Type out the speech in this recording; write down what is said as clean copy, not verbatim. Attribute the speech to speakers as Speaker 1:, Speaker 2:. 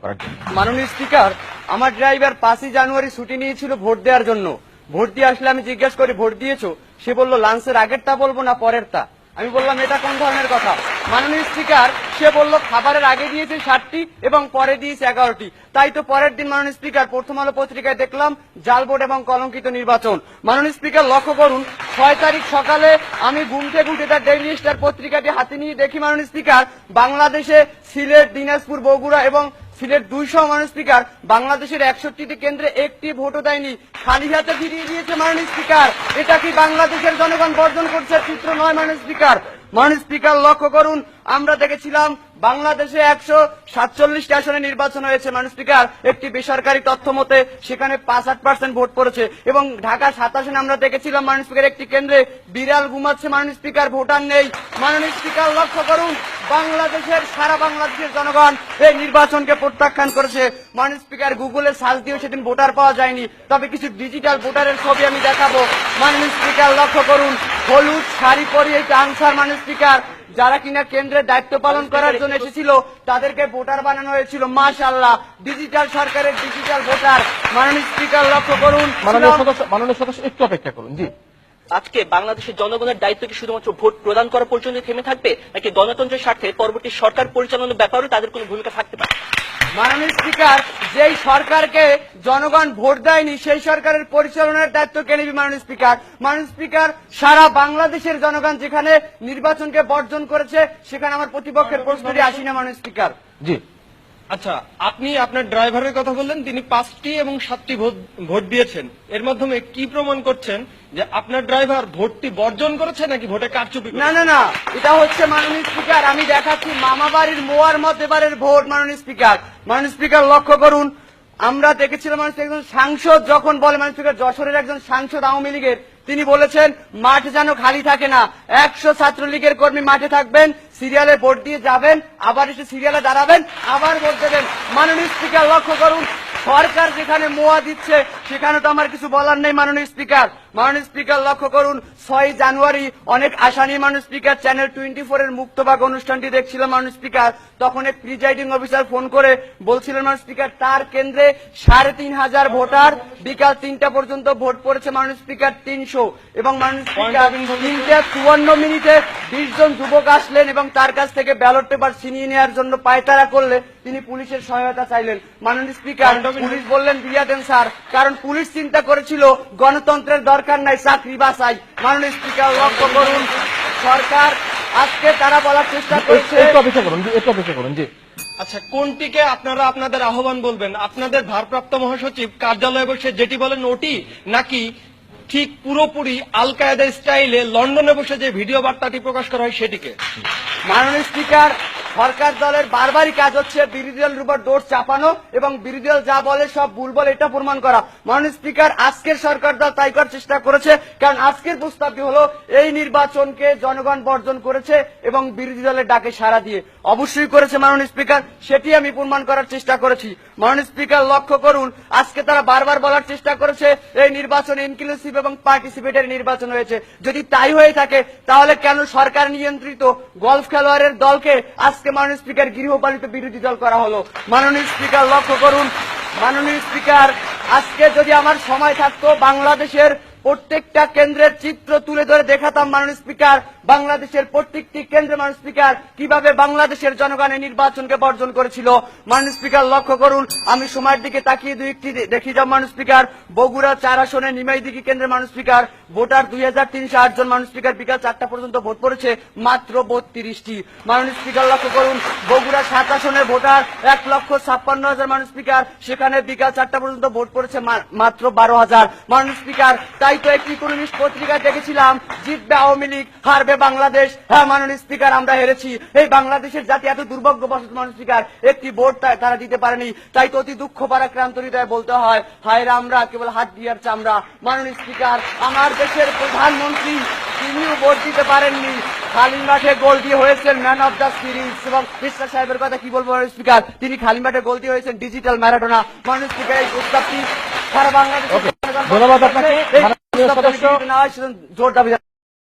Speaker 1: করার জন্য।
Speaker 2: মাননীয় স্পিকার, আমার ড্রাইভার 5ই জানুয়ারি ছুটি নিয়েছিল ভোট দেওয়ার জন্য। ভোট দিয়ে আসলে আমি জিজ্ঞাসা করি ভোট দিয়েছো? সে বললো লাঞ্চের আগেরটা বলবো না পরেরটা। আমি বললাম এটা কোন ধরনের কথা? মাননীয় স্পিকার, সে বললো খাবারের আগে দিয়েছে 7টি এবং পরে দিয়েছে 11টি। তাই তো পরের দিন মাননীয় স্পিকার প্রথম আলো পত্রিকায় দেখলাম জাল ভোট এবং কলঙ্কিত নির্বাচন। মাননীয় স্পিকার লক্ষ্য করুন, 6 তারিখ সকালে আমি ঘুম থেকে উঠে তার ডেইলি স্টার পত্রিকাটি হাতে নিয়ে দেখি মাননীয় স্পিকার বাংলাদেশে সিলেট, দিনাজপুর, বগুড়া এবং সিলেট 200 মাননীয় স্পিকার বাংলাদেশের 61টি কেন্দ্রে একটি ভোটও দেয়নি, খালি হাতে ফিরিয়ে দিয়েছে মাননীয় স্পিকার। এটা কি বাংলাদেশের জনগণ বর্জন করছে? চিত্র নয় মাননীয় স্পিকার। মাননীয় স্পিকার লক্ষ্য করুন, আমরা দেখেছিলাম বাংলাদেশে 147টি আসনে নির্বাচন হয়েছে মাননীয় স্পিকার। একটি বেসরকারি তথ্য মতে সেখানে 65% ভোট পড়েছে এবং ঢাকা 7 আসনে আমরা দেখেছিলাম মাননীয় স্পিকার একটি কেন্দ্রে বিড়াল ঘুমাচ্ছে মাননীয় স্পিকার, ভোটার নেই। মাননীয় স্পিকার লক্ষ্য করুন, সারা বাংলাদেশের জনগণ এই নির্বাচনকে প্রত্যাখ্যান করেছে মাননীয় স্পিকার। গুগলে সার্চ দিয়েও সেদিন ভোটার পাওয়া যায়নি, তবে কিছু ডিজিটাল ভোটারের ছবি আমি দেখাবো। মাননীয় স্পিকার লক্ষ্য করুন, হলুদ শাড়ি পরিয়ে আনসার মাননীয় স্পিকার যারা কিনা কেন্দ্রের দায়িত্ব পালন করার জন্য এসেছিল তাদেরকে ভোটার বানানো হয়েছিল। মাশাআল্লাহ, ডিজিটাল সরকারের ডিজিটাল ভোটার। মাননীয় স্পিকার লক্ষ্য করুন।
Speaker 1: মাননীয় সদস্য একটু অপেক্ষা করুন। জি,
Speaker 3: আজকে বাংলাদেশের জনগণের দায়িত্ব কি শুধুমাত্র ভোট প্রদান করা পর্যন্ত থেমে থাকবে, নাকি গণতন্ত্রের স্বার্থে পরবর্তী সরকার পরিচালনার ব্যাপারে তাদের কোনো ভূমিকা থাকতে পারে?
Speaker 2: মাননীয় স্পিকার, যেই সরকারকে জনগণ ভোট দেয়নি সেই সরকারের পরিচালনার দায়িত্ব কে নেবে মাননীয় স্পিকার? মাননীয় স্পিকার, সারা বাংলাদেশের জনগণ যেখানে নির্বাচনকে বর্জন করেছে সেখানে আমার প্রতিপক্ষের প্রশ্নটি আসি না মাননীয় স্পিকার।
Speaker 1: জি।
Speaker 4: আচ্ছা, আপনি আপনার ড্রাইভারের কথা বললেন, তিনি 5টি এবং 7টি ভোট দিয়েছেন। এর মাধ্যমে কি প্রমাণ করছেন যে আপনার ড্রাইভার ভোটটি বর্জন করেছে নাকি ভোটে কারচুপি করেছে?
Speaker 2: না না না, এটা হচ্ছে মাননীয় স্পিকার, আমি দেখাচ্ছি মামাবাড়ির মোয়ার মত এবারের ভোট মাননীয় স্পিকার। মাননীয় স্পিকার লক্ষ্য করুন, আমরা দেখেছিলাম একজন সাংসদ যখন বলে মাননীয় স্পিকার, যশোরের একজন সাংসদ আওয়ামী লীগের, তিনি বলেছেন মাঠ যেন খালি থাকে না, 100 ছাত্রলীগের কর্মী মাঠে থাকবেন, সিরিয়ালে ভোট দিয়ে যাবেন, আবার এসে সিরিয়ালে দাঁড়াবেন, আবার ভোট দেবেন। মাননীয় স্পিকার লক্ষ্য করুন, সরকার যেখানে মোয়া দিচ্ছে সেখানে তো আমার কিছু বলার নেই মাননীয় স্পিকার। মাননীয় স্পিকার লক্ষ্য করুন, 6 জানুয়ারি অনেক আশা নিয়ে মাননীয় স্পিকার চ্যানেল 24 এর মুক্তবাগ অনুষ্ঠানটি দেখছিলাম মাননীয় স্পিকার। তখন এক প্রিজাইডিং অফিসার ফোন করে বলছিলেন মাননীয় স্পিকার তার কেন্দ্রে 3500 ভোটার, বিকাল 3টা পর্যন্ত ভোট পড়েছে মাননীয় স্পিকার 300। এবং মাননীয় স্পিকার 3:54 20 জন যুবক আসলেন এবং তার কাছ থেকে ব্যালট পেপার ছিনিয়ে নেওয়ার জন্য পায়তারা করলে তিনি পুলিশের সহায়তা চাইলেন। মাননীয় স্পিকার, পুলিশ বললেন দিয়া দেন স্যার, কারণ পুলিশ চিন্তা করেছিল গণতন্ত্রের দরকার নাই, চাকরি বাঁচাই। মাননীয় স্পিকার লক্ষ্য করুন, সরকার আজকে তারা বলার চেষ্টা করছে।
Speaker 1: একটু অপেক্ষা করুন। জি।
Speaker 4: আচ্ছা, কোনটিকে আপনারা আপনাদের আহ্বান বলবেন? আপনাদের ভারপ্রাপ্ত মহাসচিব কার্যালয়ে বসে যেটি বলেন ওটি, নাকি ঠিক পুরোপুরি আল কায়েদা স্টাইলে লন্ডনে বসে যে ভিডিও বার্তাটি প্রকাশ করা হয় সেটিকে?
Speaker 2: মাননীয় স্পিকার, সরকার দলের বারবারই কাজ হচ্ছে বিরোধী দলের উপর দোষ চাপানো এবং বিরোধী দল যা বলে সব ভুল বলে এটা প্রমাণ করা। মাননীয় স্পিকার, আজকের সরকার দল তাই করার চেষ্টা করেছে, কারণ আজকের প্রস্তাবটি হলো এই নির্বাচনকে জনগণ বর্জন করেছে এবং বিরোধী দলের ডাকে সাড়া দিয়ে অবশ্যই করেছে মাননীয় স্পিকার, সেটি আমি প্রমাণ করার চেষ্টা করেছি। মাননীয় স্পিকার লক্ষ্য করুন, আজকে তারা বারবার বলার চেষ্টা করেছে এই নির্বাচন ইনক্লুসিভ এবং পার্টিসিপেটরি নির্বাচন হয়েছে। যদি তাই হয়ে থাকে তাহলে কেন সরকার নিয়ন্ত্রিত গলফ খেলোয়াড়ের দলকে আজকে মাননীয় স্পিকার গৃহপালিত বিরোধী দল করা হলো? মাননীয় স্পিকার লক্ষ্য করুন, মাননীয় স্পিকার, আজকে যদি আমার সময় থাকতো বাংলাদেশের প্রত্যেকটা কেন্দ্রের চিত্র তুলে ধরে দেখাতাম মাননীয় স্পিকার, বাংলাদেশের প্রত্যেকটি কেন্দ্রে মাননীয় স্পিকার কিভাবে বাংলাদেশের জনগণের নির্বাচনকে বর্জন করেছিল। মাননীয় স্পিকার লক্ষ্য করুন, আমি সময়ের দিকে তাকিয়ে দুইটি দেখি যাব মাননীয় স্পিকার, বগুড়া 4 আসনে নিমাইদিঘি কেন্দ্রে মাননীয় স্পিকার ভোটার 2308 জন মাননীয় স্পিকার, বিকাল 4টা পর্যন্ত ভোট পড়েছে মাত্র 32টি। মাননীয় স্পিকার লক্ষ্য করুন, বগুড়া 7 আসনের ভোটার 1,56,000 মাননীয় স্পিকার, সেখানে বিকাল 4টা পর্যন্ত ভোট পড়েছে মাত্র 12,000 মাননীয় স্পিকার। তাই তো একটি ইকোনমিস্ট পত্রিকা দেখেছিলাম, জিতবে আওয়ামী লীগ, হারবে বাংলাদেশ। হ্যাঁ মাননীয় স্পিকার, আমরা হেরেছি। এই বাংলাদেশের জাতি এত দুর্ভাগ্যবশত মাননীয় স্পিকার একটি ভোট তারা দিতে পারেনি। তাই তো অতি দুঃখ পারাক্রান্ত হৃদয়ে বলতে হয়, হায় আমরা কেবল হাত দিয়ার চামড়া। মাননীয় স্পিকার, আমার দেশের প্রধানমন্ত্রী তিনিও ভোট দিতে পারেননি, খালি মাঠে গোল দিয়ে হয়েছেন ম্যান অফ দ্য সিরিজ। এবং বিশ্বাস সাহেবের কথা কি বলবো মাননীয় স্পিকার, তিনি খালি মাঠে গোল দিয়ে হয়েছেন ডিজিটাল ম্যারাডোনা। মাননীয় স্পিকার, এই প্রস্তাবটি সারা বাংলাদেশ
Speaker 1: ধন্যবাদ আপনাকে।
Speaker 2: জোর দাবি